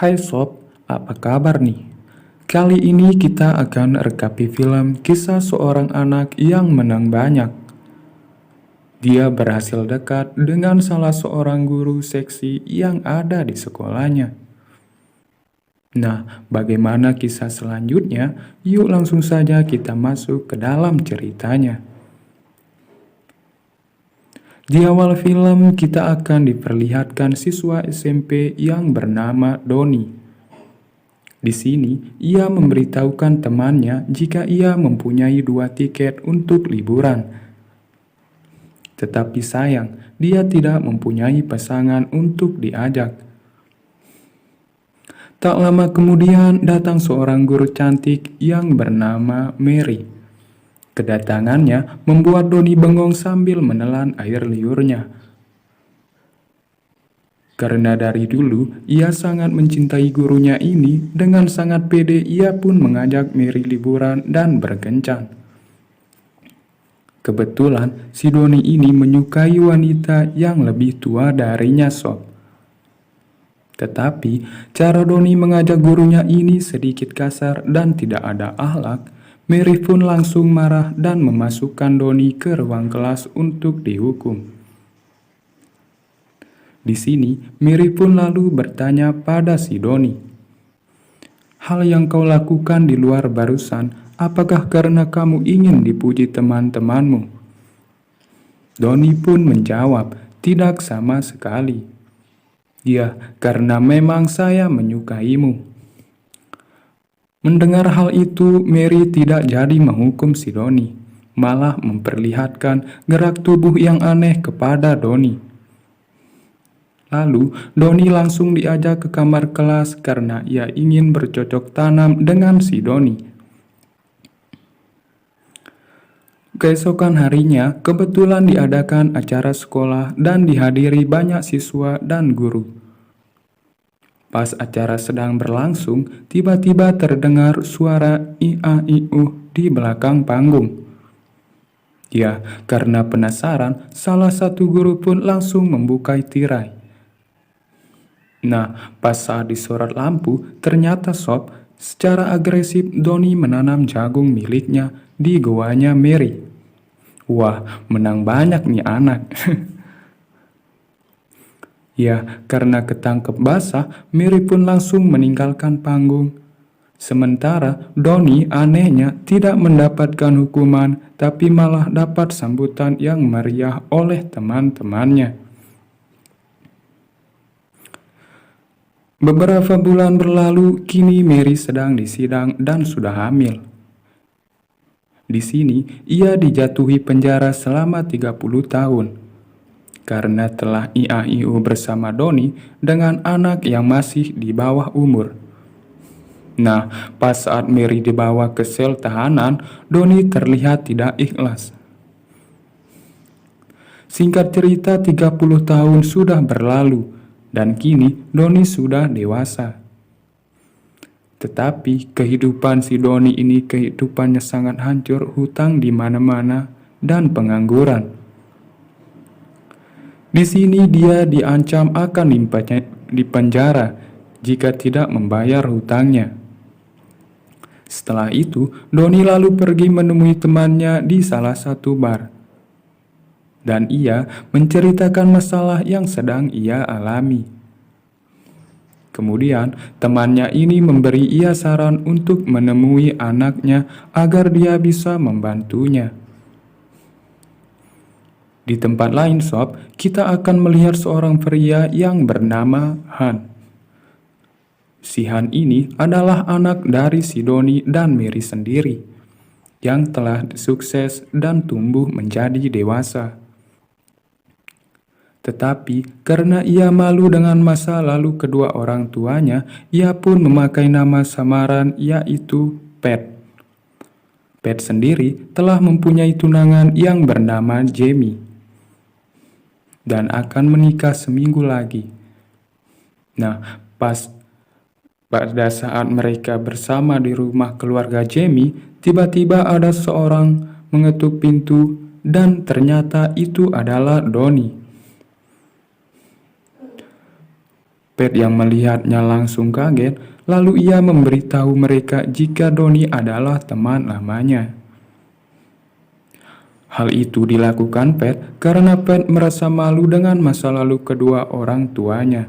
Hai sob, apa kabar nih? Kali ini kita akan rekapi film kisah seorang anak yang menang banyak. Dia berhasil dekat dengan salah seorang guru seksi yang ada di sekolahnya. Nah, bagaimana kisah selanjutnya? Yuk langsung saja kita masuk ke dalam ceritanya. Di awal film kita akan diperlihatkan siswa SMP yang bernama Doni. Di sini, ia memberitahukan temannya jika ia mempunyai 2 tiket untuk liburan. Tetapi sayang, dia tidak mempunyai pasangan untuk diajak. Tak lama kemudian datang seorang guru cantik yang bernama Mary. Kedatangannya membuat Doni bengong sambil menelan air liurnya. Karena dari dulu ia sangat mencintai gurunya ini, dengan sangat pede ia pun mengajak Mary liburan dan berkencan. Kebetulan si Doni ini menyukai wanita yang lebih tua darinya sob. Tetapi cara Doni mengajak gurunya ini sedikit kasar dan tidak ada akhlak. Mary pun langsung marah dan memasukkan Doni ke ruang kelas untuk dihukum. Di sini, Mary pun lalu bertanya pada si Doni, "Hal yang kau lakukan di luar barusan, apakah karena kamu ingin dipuji teman-temanmu?" Doni pun menjawab, "Tidak sama sekali. Ya, karena memang saya menyukaimu." Mendengar hal itu, Mary tidak jadi menghukum si Doni, malah memperlihatkan gerak tubuh yang aneh kepada Doni. Lalu, Doni langsung diajak ke kamar kelas karena ia ingin bercocok tanam dengan si Doni. Keesokan harinya, kebetulan diadakan acara sekolah dan dihadiri banyak siswa dan guru. Pas acara sedang berlangsung, tiba-tiba terdengar suara ia-iu di belakang panggung. Ya, karena penasaran, salah satu guru pun langsung membuka tirai. Nah, pas saat disorot lampu, ternyata sob, secara agresif Doni menanam jagung miliknya di goanya Mary. Wah, menang banyak nih anak. Ya, karena ketangkep basah, Mary pun langsung meninggalkan panggung. Sementara Doni anehnya tidak mendapatkan hukuman, tapi malah dapat sambutan yang meriah oleh teman-temannya. Beberapa bulan berlalu, kini Mary sedang disidang dan sudah hamil. Di sini, ia dijatuhi penjara selama 30 tahun. Karena telah ia-iu bersama Doni dengan anak yang masih di bawah umur. Nah, pas saat Mary dibawa ke sel tahanan, Doni terlihat tidak ikhlas. Singkat cerita, 30 tahun sudah berlalu. Dan kini Doni sudah dewasa. Tetapi kehidupan si Doni ini kehidupannya sangat hancur, hutang di mana-mana dan pengangguran. Di sini dia diancam akan dipenjara jika tidak membayar hutangnya. Setelah itu, Doni lalu pergi menemui temannya di salah satu bar. Dan ia menceritakan masalah yang sedang ia alami. Kemudian, temannya ini memberi ia saran untuk menemui anaknya agar dia bisa membantunya. Di tempat lain sob, kita akan melihat seorang pria yang bernama Han. Si Han ini adalah anak dari si Doni dan Mary sendiri, yang telah sukses dan tumbuh menjadi dewasa. Tetapi karena ia malu dengan masa lalu kedua orang tuanya, ia pun memakai nama samaran yaitu Pat. Pat sendiri telah mempunyai tunangan yang bernama Jamie dan akan menikah seminggu lagi. Nah, pada saat mereka bersama di rumah keluarga Jamie, tiba-tiba ada seorang mengetuk pintu dan ternyata itu adalah Doni. Pat yang melihatnya langsung kaget, lalu ia memberitahu mereka jika Donnie adalah teman lamanya. Hal itu dilakukan Pat karena Pat merasa malu dengan masa lalu kedua orang tuanya.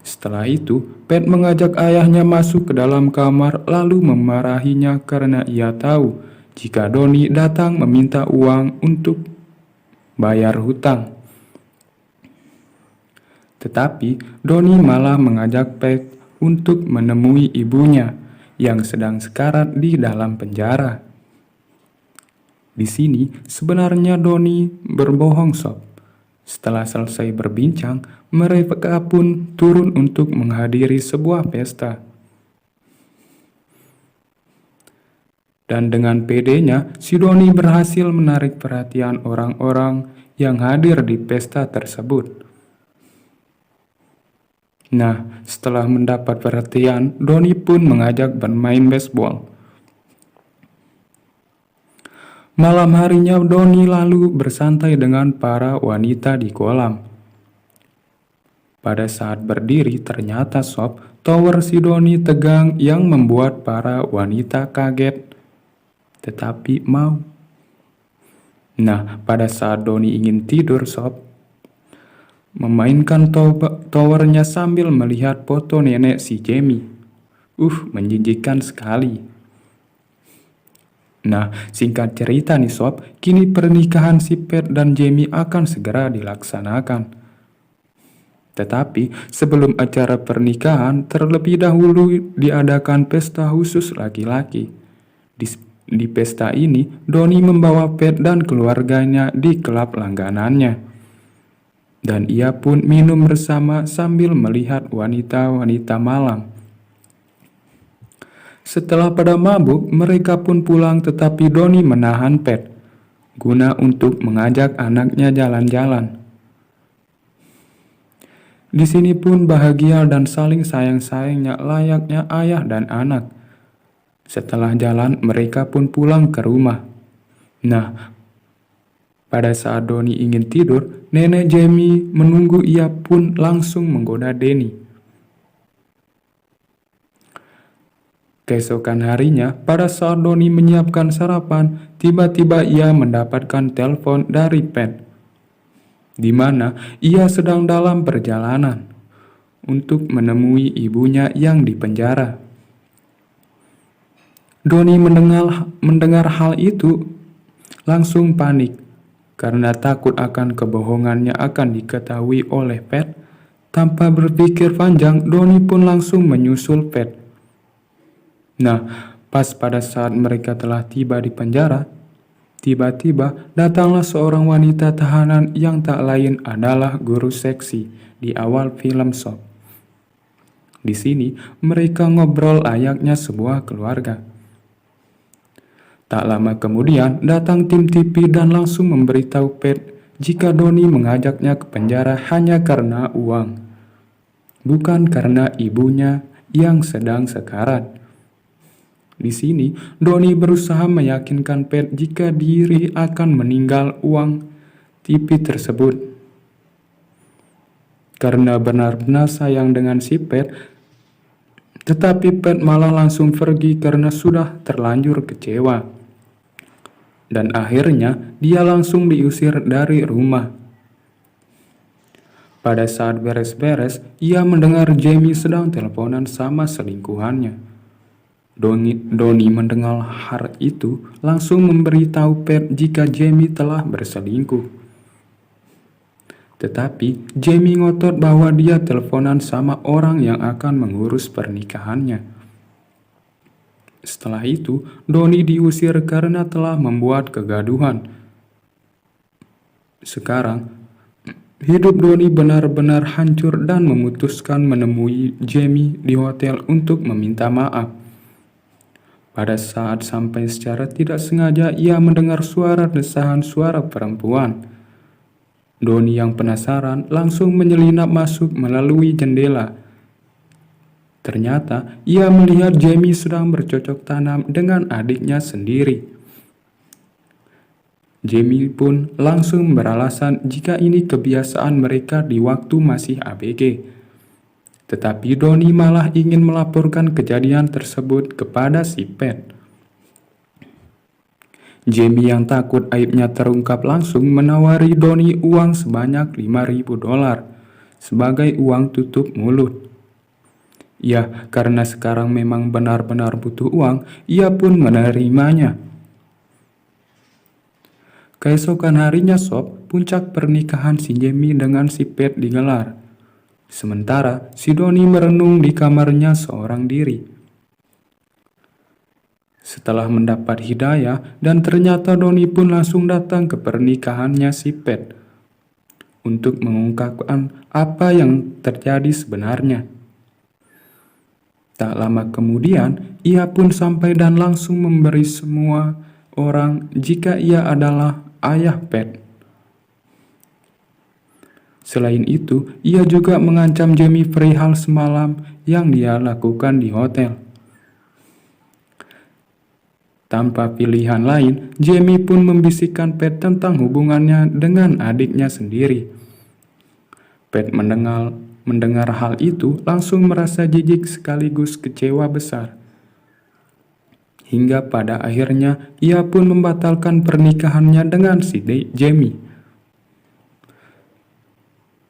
Setelah itu, Pat mengajak ayahnya masuk ke dalam kamar lalu memarahinya karena ia tahu jika Donnie datang meminta uang untuk bayar hutang. Tetapi Donnie malah mengajak Pat untuk menemui ibunya yang sedang sekarat di dalam penjara. Di sini sebenarnya Donnie berbohong sob. Setelah selesai berbincang, mereka pun turun untuk menghadiri sebuah pesta. Dan dengan pedenya, si Donnie berhasil menarik perhatian orang-orang yang hadir di pesta tersebut. Nah, setelah mendapat perhatian, Donnie pun mengajak bermain baseball. Malam harinya Donnie lalu bersantai dengan para wanita di kolam. Pada saat berdiri ternyata sob, tower si Donnie tegang yang membuat para wanita kaget, tetapi mau. Nah, pada saat Donnie ingin tidur sob, memainkan towernya sambil melihat foto nenek si Jamie. Menjijikan sekali. Nah, singkat cerita nih sob, kini pernikahan si Pat dan Jamie akan segera dilaksanakan. Tetapi sebelum acara pernikahan, terlebih dahulu diadakan pesta khusus laki-laki. Di pesta ini, Donnie membawa Pat dan keluarganya di klub langganannya. Dan ia pun minum bersama sambil melihat wanita-wanita malam. Setelah pada mabuk, mereka pun pulang tetapi Donnie menahan Pat, guna untuk mengajak anaknya jalan-jalan. Di sini pun bahagia dan saling sayang-sayangnya layaknya ayah dan anak. Setelah jalan, mereka pun pulang ke rumah. Nah, pada saat Donnie ingin tidur, nenek Jamie menunggu, ia pun langsung menggoda Danny. Keesokan harinya, pada saat Donnie menyiapkan sarapan, tiba-tiba ia mendapatkan telepon dari Pat, di mana ia sedang dalam perjalanan untuk menemui ibunya yang dipenjara. Donnie mendengar hal itu langsung panik karena takut akan kebohongannya akan diketahui oleh Pat. Tanpa berpikir panjang, Donnie pun langsung menyusul Pat. Nah, pas pada saat mereka telah tiba di penjara, tiba-tiba datanglah seorang wanita tahanan yang tak lain adalah guru seksi di awal film sob. Di sini mereka ngobrol layaknya sebuah keluarga. Tak lama kemudian datang tim TV dan langsung memberitahu Pat jika Donnie mengajaknya ke penjara hanya karena uang, bukan karena ibunya yang sedang sekarat. Di sini, Donnie berusaha meyakinkan Pat jika diri akan meninggal uang TV tersebut. Karena benar-benar sayang dengan si Pat, tetapi Pat malah langsung pergi karena sudah terlanjur kecewa. Dan akhirnya, dia langsung diusir dari rumah. Pada saat beres-beres, ia mendengar Jamie sedang teleponan sama selingkuhannya. Donnie mendengar hal itu langsung memberitahu Pat jika Jamie telah berselingkuh. Tetapi Jamie ngotot bahwa dia teleponan sama orang yang akan mengurus pernikahannya. Setelah itu, Donnie diusir karena telah membuat kegaduhan. Sekarang, hidup Donnie benar-benar hancur dan memutuskan menemui Jamie di hotel untuk meminta maaf. Pada saat sampai secara tidak sengaja, ia mendengar suara desahan suara perempuan. Donnie yang penasaran langsung menyelinap masuk melalui jendela. Ternyata ia melihat Jamie sedang bercocok tanam dengan adiknya sendiri. Jamie pun langsung beralasan jika ini kebiasaan mereka di waktu masih ABG. Tetapi Doni malah ingin melaporkan kejadian tersebut kepada si Pat. Jamie yang takut aibnya terungkap langsung menawari Doni uang sebanyak $5.000 sebagai uang tutup mulut. Ya, karena sekarang memang benar-benar butuh uang, ia pun menerimanya. Keesokan harinya Sob, puncak pernikahan si Jamie dengan si Pat digelar. Sementara si Doni merenung di kamarnya seorang diri. Setelah mendapat hidayah, dan ternyata Doni pun langsung datang ke pernikahannya si Pat untuk mengungkapkan apa yang terjadi sebenarnya. Tak lama kemudian, ia pun sampai dan langsung memberi semua orang jika ia adalah ayah Pat. Selain itu, ia juga mengancam Jamie perihal semalam yang dia lakukan di hotel. Tanpa pilihan lain, Jamie pun membisikkan Pat tentang hubungannya dengan adiknya sendiri. Pat mendengar hal itu langsung merasa jijik sekaligus kecewa besar. Hingga pada akhirnya ia pun membatalkan pernikahannya dengan si Jamie.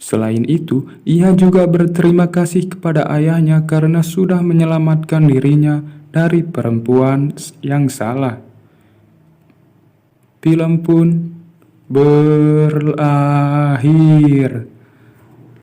Selain itu, ia juga berterima kasih kepada ayahnya karena sudah menyelamatkan dirinya dari perempuan yang salah. Film pun berakhir.